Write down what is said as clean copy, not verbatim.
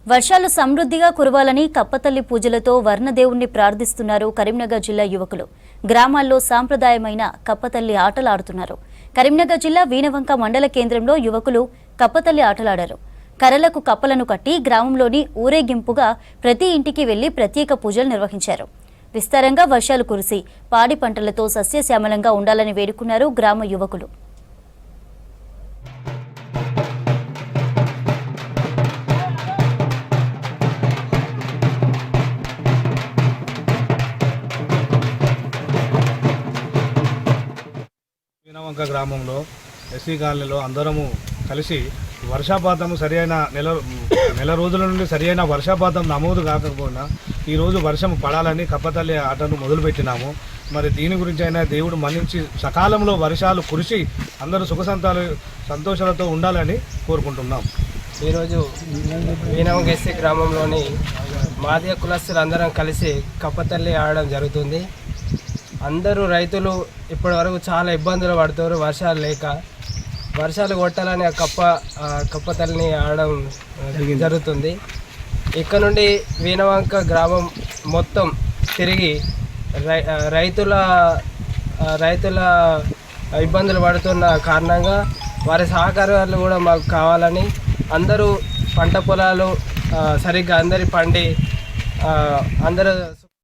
వర్షాలు సమృద్ధిగా కురవాలని కప్పతల్లి పూజలతో వర్ణదేవుణ్ణి ప్రార్థిస్తున్నారు కరీంనగర్ జిల్లా యువకులు. గ్రామాల్లో సాంప్రదాయమైన కప్పతల్లి ఆటలాడుతున్నారు. కరీంనగర్ జిల్లా వీణవంక మండల కేంద్రంలో యువకులు కప్పతల్లి ఆటలాడారు. కర్రలకు కప్పలను కట్టి గ్రామంలోని ఊరేగింపుగా ప్రతి ఇంటికి వెళ్లి ప్రత్యేక పూజలు నిర్వహించారు. విస్తారంగా వర్షాలు కురిసి పాడి పంటలతో సస్యశ్యామలంగా ఉండాలని వేడుకున్నారు గ్రామ యువకులు. వీణవంక గ్రామంలో ఎస్సీ కాలనీలో అందరము కలిసి వర్షపాతం సరైన నెల రోజుల నుండి సరైన వర్షపాతం నమోదు కాకపోయినా ఈరోజు వర్షం పడాలని కప్పతల్లి ఆటను మొదలుపెట్టినాము. మరి దీని గురించి అయినా దేవుడు మన్నించి సకాలంలో వర్షాలు కురిసి అందరూ సంతోషాలతో ఉండాలని కోరుకుంటున్నాం. ఈరోజు వీణవంక ఎస్సీ గ్రామంలోని మాదిగ కులస్తులు అందరం కలిసి కప్పతల్లి ఆడడం జరుగుతుంది. అందరూ రైతులు ఇప్పటి వరకు చాలా ఇబ్బందులు పడుతారు. వర్షాలు లేక వర్షాలు కొట్టాలని కప్పతల్లిని ఆడడం జరుగుతుంది. ఇక్కడ నుండి వీణవంక గ్రామం మొత్తం తిరిగి రైతుల ఇబ్బందులు పడుతున్న కారణంగా వారి సహకారాలు కూడా మాకు కావాలని, అందరూ పంట పొలాలు సరిగ్గా అందరి పండి అందరూ